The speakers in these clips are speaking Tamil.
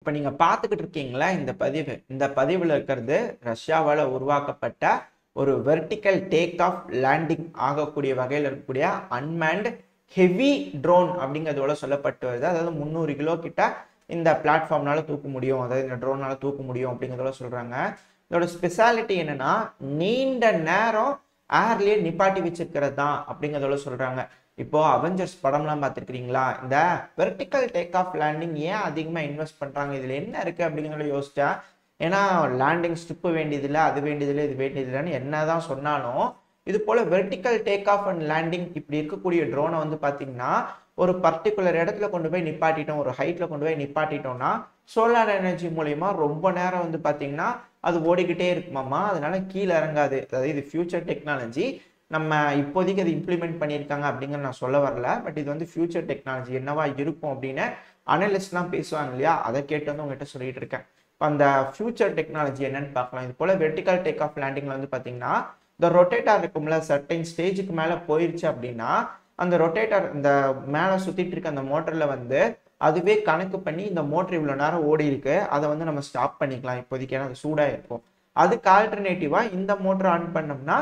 இப்போ நீங்க பார்த்துக்கிட்டு இருக்கீங்களா இந்த பதிவு? இந்த பதிவுல இருக்கிறது ரஷ்யாவால உருவாக்கப்பட்ட ஒரு வெர்டிக்கல் டேக் ஆஃப் லேண்டிங் ஆகக்கூடிய வகையில் இருக்கக்கூடிய அன்மேன்ட் ஹெவி ட்ரோன் அப்படிங்கிறதோட சொல்லப்பட்டு வருது. அதாவது 300 கிலோ கிட்ட இந்த பிளாட்ஃபார்ம்னால தூக்க முடியும், அதாவது இந்த ட்ரோனால தூக்க முடியும் அப்படிங்கிறதோட சொல்றாங்க. இதோட ஸ்பெஷாலிட்டி என்னன்னா நீண்ட நேரம் ஏர்லயே நிப்பாட்டி வச்சிருக்கிறது தான் அப்படிங்கிறதோட சொல்றாங்க. இப்போ அவெஞ்சர்ஸ் படம்லாம் பார்த்துருக்கீங்களா? இந்த வெர்டிக்கல் டேக் ஆஃப் லேண்டிங் ஏன் அதிகமாக இன்வெஸ்ட் பண்ணுறாங்க, இதில் என்ன இருக்குது அப்படிங்கிறத யோசிச்சா, ஏன்னா லேண்டிங் ஸ்ட்ரிப்பு வேண்டியதில்லை, அது வேண்டியதில்லை, இது வேண்டியதில்லைன்னு என்ன தான் சொன்னாலும் இது போல் vertical take off and landing இப்படி இருக்கக்கூடிய ட்ரோனை வந்து பார்த்தீங்கன்னா ஒரு பர்டிகுலர் இடத்துல கொண்டு போய் நிப்பாட்டிட்டோம், ஒரு ஹைட்டில் கொண்டு போய் நிப்பாட்டிட்டோம்னா சோலார் எனர்ஜி மூலயமா ரொம்ப நேரம் வந்து பார்த்தீங்கன்னா அது ஓடிக்கிட்டே இருக்குமாமா. அதனால கீழே இறங்காது. அதாவது இது ஃபியூச்சர் டெக்னாலஜி. நம்ம இப்போதைக்கு அது இம்ப்ளிமெண்ட் பண்ணியிருக்காங்க அப்படிங்கிற நான் சொல்ல வரல. பட் இது வந்து ஃபியூச்சர் டெக்னாலஜி என்னவா இருக்கும் அப்படின்னு அனலிஸ்ட்லாம் பேசுவாங்க இல்லையா, அதை கேட்டு வந்து உங்ககிட்ட சொல்லிட்டு இருக்கேன். இப்போ அந்த ஃபியூச்சர் டெக்னாலஜி என்னன்னு பார்க்கலாம். இது போல வெர்டிக்கல் டேக் ஆஃப் லேண்டிங்ல வந்து பார்த்தீங்கன்னா இந்த ரொட்டேட்டர் இருக்கும்ல, சர்டைன் ஸ்டேஜுக்கு மேலே போயிருச்சு அப்படின்னா அந்த ரொட்டேட்டர் இந்த மேலே சுற்றிட்டு இருக்க அந்த மோட்டரில் வந்து அதுவே கணக்கு பண்ணி இந்த மோட்டர் இவ்வளோ நேரம் ஓடி இருக்கு, அதை வந்து நம்ம ஸ்டாப் பண்ணிக்கலாம் இப்போதைக்கு, ஏன்னா அது சூடாக இருக்கும். அதுக்கு ஆல்டர்னேட்டிவாக இந்த மோட்டர் ஆன் பண்ணோம்னா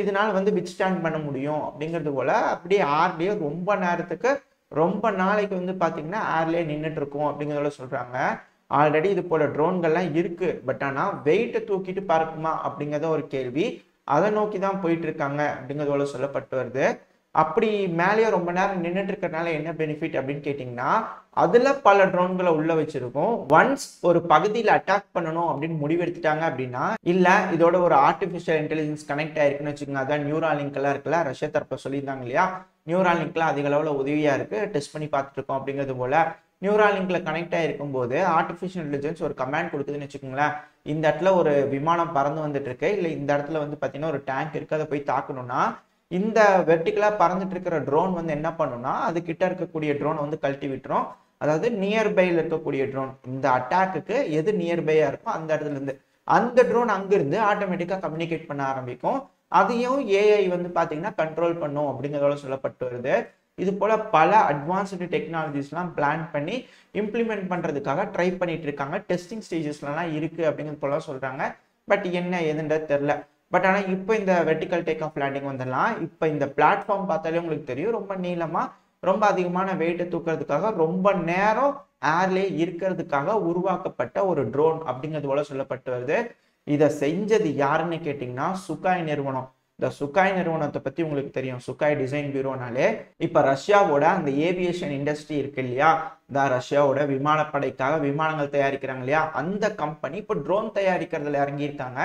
இதனால வந்து வித் ஸ்டாண்ட் பண்ண முடியும் அப்படிங்கிறது போல அப்படியே ஏர்லயே ரொம்ப நேரத்துக்கு ரொம்ப நாளைக்கு வந்து பாத்தீங்கன்னா ஏர்லயே நின்றுட்டு இருக்கும் அப்படிங்கிறத சொல்றாங்க. ஆல்ரெடி இது போல ட்ரோன்கள்லாம் இருக்கு. பட் ஆனா வெயிட்டை தூக்கிட்டு பறக்குமா அப்படிங்கிறத ஒரு கேள்வி. அதை நோக்கி தான் போயிட்டு இருக்காங்க அப்படிங்கிறதோட சொல்லப்பட்டு வருது. அப்படி மேலேயே ரொம்ப நேரம் நின்றுட்டு இருக்கிறதுனால என்ன பெனிஃபிட் அப்படின்னு கேட்டீங்கன்னா, அதுல பல ட்ரோன்களை உள்ள வச்சிருக்கோம். ஒன்ஸ் ஒரு பகுதியில் அட்டாக் பண்ணணும் அப்படின்னு முடிவெடுத்துட்டாங்க அப்படின்னா, இல்ல இதோட ஒரு ஆர்டிபிஷியல் இன்டெலிஜென்ஸ் கனெக்ட் ஆயிருக்குன்னு வச்சுக்கோங்க. அதான் நியூராலிங்க் எல்லாம் இருக்குல்ல, ரஷ்யா தரப்ப சொல்லியிருந்தாங்க இல்லையா, நியூராலிங்க்லாம் அதிக அளவுல உதவியா இருக்கு, டெஸ்ட் பண்ணி பார்த்துட்டு இருக்கோம் அப்படிங்கிறது போல. நியூராலிங்க்ல கனெக்ட் ஆயிருக்கும் போது ஆர்டிபிஷியல் இன்டெலிஜென்ஸ் ஒரு கமாண்ட் கொடுக்குதுன்னு வச்சுக்கோங்களேன். இந்த இடத்துல ஒரு விமானம் பறந்து வந்துட்டு இருக்கு, இல்ல இந்த இடத்துல வந்து பாத்தீங்கன்னா ஒரு டேங்க் இருக்கு, அதை போய் தாக்கணும்னா இந்த வெர்டிகலா பறந்துட்டு இருக்கிற ட்ரோன் வந்து என்ன பண்ணும்னா அது கிட்ட இருக்கக்கூடிய ட்ரோனை வந்து கழட்டி விட்டுரும். அதாவது நியர்பைல இருக்கக்கூடிய ட்ரோன் இந்த அட்டாக்கு எது நியர்பையா இருக்கோ அந்த இடத்துல இருந்து அந்த ட்ரோன் அங்கிருந்து ஆட்டோமேட்டிக்கா கம்யூனிகேட் பண்ண ஆரம்பிக்கும். அதையும் ஏஐ வந்து பாத்தீங்கன்னா கண்ட்ரோல் பண்ணும் அப்படிங்கிறதோட சொல்லப்பட்டு வருது. இது போல பல அட்வான்ஸ்டு டெக்னாலஜிஸ்லாம் பிளான் பண்ணி இம்ப்ளிமெண்ட் பண்றதுக்காக ட்ரை பண்ணிட்டு இருக்காங்க. டெஸ்டிங் ஸ்டேஜஸ்லாம் இருக்கு அப்படிங்கிறது போல சொல்றாங்க. பட் என்ன ஏதுன்றது தெரியல. பட் ஆனால் இப்போ இந்த வெர்டிக்கல் டேக் ஆஃப் லேண்டிங் வந்துடலாம். இப்போ இந்த பிளாட்ஃபார்ம் பார்த்தாலே உங்களுக்கு தெரியும், ரொம்ப நீளமாக ரொம்ப அதிகமான வெயிட்டை தூக்குறதுக்காக ரொம்ப நேரம் ஏர்லேயே இருக்கிறதுக்காக உருவாக்கப்பட்ட ஒரு ட்ரோன் அப்படிங்கிறது போல சொல்லப்பட்டு வருது. இதை செஞ்சது யாருன்னு கேட்டிங்கன்னா சுகாய் நிறுவனம். இந்த சுகாய் நிறுவனத்தை பற்றி உங்களுக்கு தெரியும், சுகாய் டிசைன் பியூரோனாலே. இப்போ ரஷ்யாவோட அந்த ஏவியேஷன் இண்டஸ்ட்ரி இருக்கு இல்லையா, இந்த ரஷ்யாவோட விமானப்படைக்காக விமானங்கள் தயாரிக்கிறாங்க இல்லையா, அந்த கம்பெனி இப்போ ட்ரோன் தயாரிக்கிறதுல இறங்கியிருக்காங்க.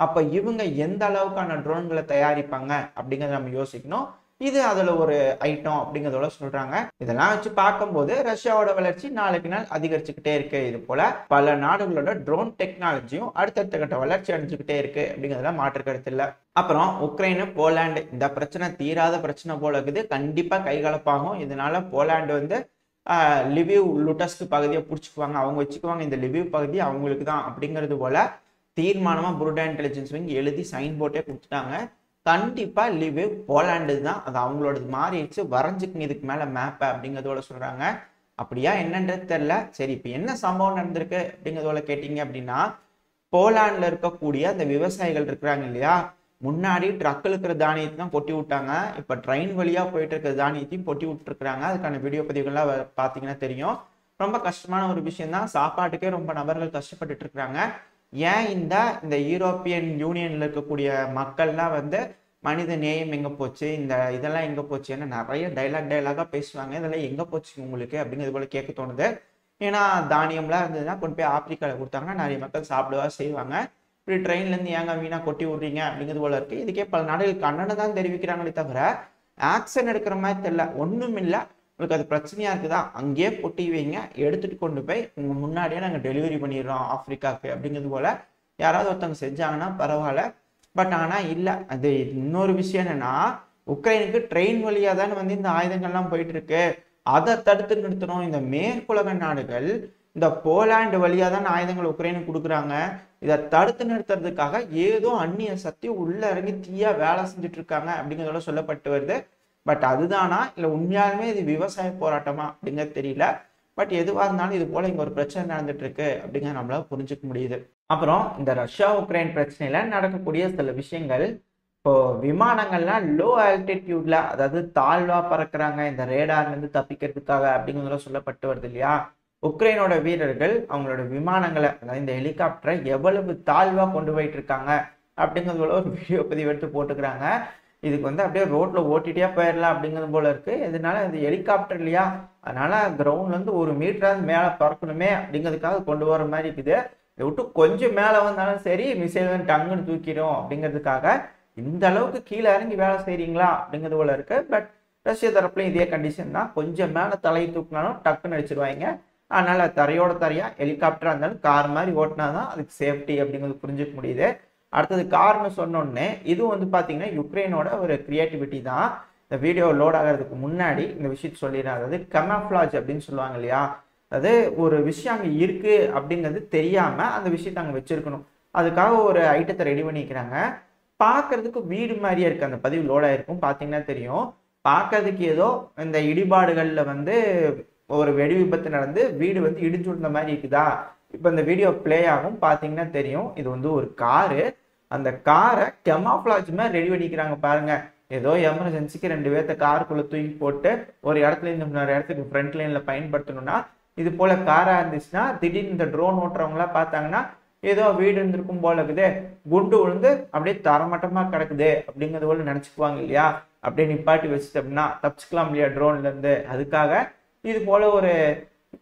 அப்ப இவங்க எந்த அளவுக்கான ட்ரோன்களை தயாரிப்பாங்க அப்படிங்கிறத நம்ம யோசிக்கணும். இது அதுல ஒரு ஐட்டம் அப்படிங்கிறதோட சொல்றாங்க. இதெல்லாம் வச்சு பார்க்கும்போது ரஷ்யாவோட வளர்ச்சி நாளுக்கு நாள் அதிகரிச்சுக்கிட்டே இருக்கு. இது போல பல நாடுகளோட ட்ரோன் டெக்னாலஜியும் அடுத்தடுத்த கட்ட வளர்ச்சி அடைஞ்சுக்கிட்டே இருக்கு அப்படிங்கிறதுல மாற்று கருத்து இல்லை. அப்புறம் உக்ரைனு போலாண்டு, இந்த பிரச்சனை தீராத பிரச்சனை போல இருக்குது. கண்டிப்பா கைகலப்பாகும். இதனால போலாண்டு வந்து லிவிவ் லுட்டஸ்க் பகுதியை பிடிச்சிக்குவாங்க, அவங்க வச்சுக்குவாங்க, இந்த லிவிவ் பகுதி அவங்களுக்கு தான் அப்படிங்கிறது போல தீர்மானமா புருடா இன்டெலிஜென்ஸ் விங் எழுதி சைன் போட்டே கொடுத்துட்டாங்க. கண்டிப்பா லிவிவ் போலாண்டு தான், அது அவங்களோட மாறிடுச்சு, வரைஞ்சுக்குங்க இதுக்கு மேல மேப்பை அப்படிங்கிறதோட சொல்றாங்க. அப்படியா என்னன்றது தெரியல. சரி, இப்ப என்ன சம்பவம் நடந்திருக்கு அப்படிங்கிறதோட கேட்டீங்க அப்படின்னா, போலாண்ட்ல இருக்கக்கூடிய அந்த விவசாயிகள் இருக்கிறாங்க இல்லையா, முன்னாடி ட்ரக்கில் இருக்கிற தானியத்தை தான் கொட்டி விட்டாங்க. இப்ப ட்ரெயின் வழியா போயிட்டு இருக்கிற தானியத்தையும் கொட்டி விட்டுருக்காங்க. அதுக்கான வீடியோ பதிவுகள்லாம் பாத்தீங்கன்னா தெரியும். ரொம்ப கஷ்டமான ஒரு விஷயம் தான். சாப்பாட்டுக்கே ரொம்ப நபர்கள் கஷ்டப்பட்டுட்டு இருக்கிறாங்க. ஏன் இந்த யூரோப்பியன் யூனியன்ல இருக்கக்கூடிய மக்கள்லாம் வந்து மனித நேயம் எங்க போச்சு, இந்த இதெல்லாம் எங்க போச்சுன்னு நிறைய டைலாகா பேசுவாங்க. இதெல்லாம் எங்க போச்சு உங்களுக்கு அப்படிங்கிறது போல கேட்க தோணுது. ஏன்னா தானியம்லாம் இருந்ததுன்னா கொண்டு போய் ஆப்பிரிக்காவில் கொடுத்தாங்கன்னா நிறைய மக்கள் சாப்பிடவா செய்வாங்க. இப்படி ட்ரெயின்ல இருந்து ஏங்க வீணா கொட்டி விடுறீங்க அப்படிங்கிறது போல இருக்கு. இதுக்கே பல நாடுகள் கண்ணனை தான் தெரிவிக்கிறாங்களே தவிர ஆக்ஷன் எடுக்கிற மாதிரி தெரியல. ஒண்ணும் இல்லை, உங்களுக்கு அது பிரச்சனையா இருக்குதா அங்கேயே பொட்டி வைங்க, எடுத்துட்டு கொண்டு போய் உங்க முன்னாடியே நாங்கள் டெலிவரி பண்ணிடுறோம் ஆப்பிரிக்காவுக்கு அப்படிங்கிறது போல யாராவது ஒருத்தவங்க செஞ்சாங்கன்னா பரவாயில்ல. பட் ஆனா இல்லை. அது இன்னொரு விஷயம் என்னன்னா, உக்ரைனுக்கு ட்ரெயின் வழியா தானே வந்து இந்த ஆயுதங்கள்லாம் போயிட்டு இருக்கு. அதை தடுத்து நிறுத்தணும். இந்த மேற்குலக நாடுகள் இந்த போலாண்டு வழியா தான் ஆயுதங்கள் உக்ரைனுக்கு கொடுக்குறாங்க. இதை தடுத்து நிறுத்துறதுக்காக ஏதோ அந்நிய சக்தி உள்ள இறங்கி தீயா வேலை செஞ்சுட்டு இருக்காங்க அப்படிங்கிறதோட சொல்லப்பட்டு வருது. பட் அதுதானா இல்லை உண்மையாலுமே இது விவசாய போராட்டமா அப்படிங்கிறது தெரியல. பட் எதுவாக இருந்தாலும் இது போல இங்கே ஒரு பிரச்சனை நடந்துட்டு இருக்கு அப்படிங்கிற நம்மளால புரிஞ்சுக்க முடியுது. அப்புறம் இந்த ரஷ்யா உக்ரைன் பிரச்சனையில நடக்கக்கூடிய சில விஷயங்கள், இப்போ விமானங்கள்லாம் லோ ஆல்டிடியூட்ல, அதாவது தாழ்வா பறக்குறாங்க இந்த ரேடார்ல இருந்து தப்பிக்கிறதுக்காக அப்படிங்கிறதுல சொல்லப்பட்டு வருது இல்லையா. உக்ரைனோட வீரர்கள் அவங்களோட விமானங்களை, அதாவது இந்த ஹெலிகாப்டரை எவ்வளவு தாழ்வா கொண்டு போயிட்டு இருக்காங்க அப்படிங்கிறது போல ஒரு வீடியோ பதிவு எடுத்து போட்டுக்கிறாங்க. இதுக்கு வந்து அப்படியே ரோட்ல ஓட்டிட்டே போயிடலாம் அப்படிங்கிறது போல இருக்கு. இதனால இது ஹெலிகாப்டர் இல்லையா, அதனால கிரவுண்ட்ல இருந்து 1 மீட்டராவது மேல பறக்கணுமே அப்படிங்கிறதுக்காக கொண்டு வர மாதிரி இருக்குது. இதை விட்டு கொஞ்சம் மேல வந்தாலும் சரி மிசைல் வந்து டங்குன்னு தூக்கிடும் அப்படிங்கிறதுக்காக இந்த அளவுக்கு கீழே இறங்கி வேலை செய்றீங்களா அப்படிங்கிறது போல இருக்கு. பட் ரஷ்ய தரப்புலையும் இதே கண்டிஷன் தான், கொஞ்சம் மேல தலை தூக்கினாலும் டக்குன்னு அடிச்சிருவாங்க. அதனால தரையோட தரையா ஹெலிகாப்டரா இருந்தாலும் கார் மாதிரி ஓட்டினாதான் அதுக்கு சேஃப்டி அப்படிங்கிறது புரிஞ்சுக்க முடியுது. அடுத்தது கார்னு சொன்னோடனே இது வந்து பார்த்தீங்கன்னா யுக்ரைனோட ஒரு கிரியேட்டிவிட்டி தான். இந்த வீடியோ லோட் ஆகிறதுக்கு முன்னாடி இந்த விஷயத்த சொல்லிடுறேன். அதாவது கெமஃப்ளாஜ் அப்படின்னு சொல்லுவாங்க இல்லையா, அதாவது ஒரு விஷயம் அங்கே இருக்கு அப்படிங்கிறது தெரியாம அந்த விஷயத்த அங்கே வச்சிருக்கணும். அதுக்காக ஒரு ஐட்டத்தை ரெடி பண்ணிக்கிறாங்க. பார்க்கறதுக்கு வீடு மாதிரியே இருக்கு. அந்த பதிவு லோட் ஆயிருக்கும், பார்த்தீங்கன்னா தெரியும். பார்க்கறதுக்கு ஏதோ இந்த இடிபாடுகளில் வந்து ஒரு வெடி விபத்து நடந்து வீடு வந்து இடிஞ்சு விழுந்த மாதிரி இருக்குதா. இப்போ இந்த வீடியோ பிளே ஆகும், பார்த்தீங்கன்னா தெரியும். இது வந்து ஒரு காரு. அந்த காரை கெமாஃப்ளாஜ் மாதிரி ரெடி பண்ணிக்கிறாங்க பாருங்க. ஏதோ எமர்ஜென்சிக்கு 2 பேர்த்த காருக்குள்ள தூக்கி போட்டு ஒரு இடத்துல இருந்து இன்னொரு இடத்துக்கு ஃப்ரண்ட் லைன்ல பயன்படுத்தணும்னா இது போல காரா இருந்துச்சுன்னா திடீர்னு இந்த ட்ரோன் ஓட்டுறவங்களா பார்த்தாங்கன்னா ஏதோ வீடு இருந்திருக்கும் போல இருக்குது, குண்டு விழுந்து அப்படியே தரமட்டமா கிடக்குது அப்படிங்கிறது போல நினைச்சுக்குவாங்க இல்லையா. அப்படியே நிப்பாட்டி வச்சுட்டோம்னா தப்பிச்சுக்கலாம் இல்லையா ட்ரோன்ல இருந்து. அதுக்காக இது போல ஒரு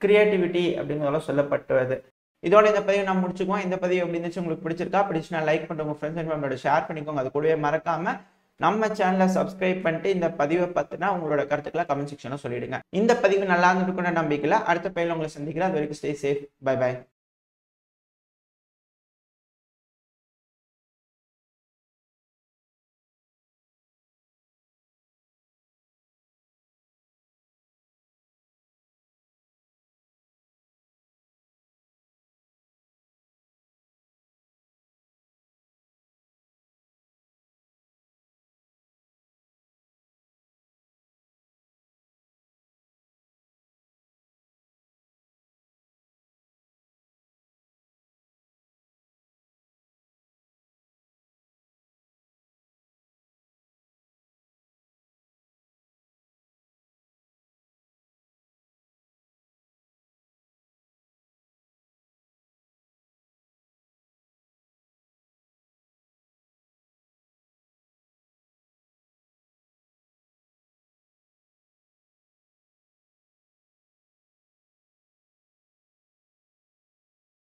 கிரியேட்டிவிட்டி அப்படிங்கிறதெல்லாம் சொல்லப்பட்டுவது. இதோட இந்த பதிவு நான் முடிச்சுக்குவோம். இந்த பதிவு எப்படி இருந்துச்சு, உங்களுக்கு பிடிச்சிருக்கா? பிடிச்சுன்னா லைக் பண்ணுங்க, உங்க ஃப்ரெண்ட்ஸ் அண்ட் ஃபேமிலியோட ஷேர் பண்ணிக்கோங்க. அது கூடவே மறக்காம நம்ம சேனலை சப்ஸ்கிரைப் பண்ணிட்டு இந்த பதிவை பத்தினா உங்களோட கருத்துக்களை கமெண்ட் செக்ஷன்ல சொல்லிடுங்க. இந்த பதிவு நல்லா இருந்துட்டு நம்பிக்கையில அடுத்த பதிவில் உங்களை சந்திக்கிறேன். அது வரைக்கும் ஸ்டே சேஃப். By by.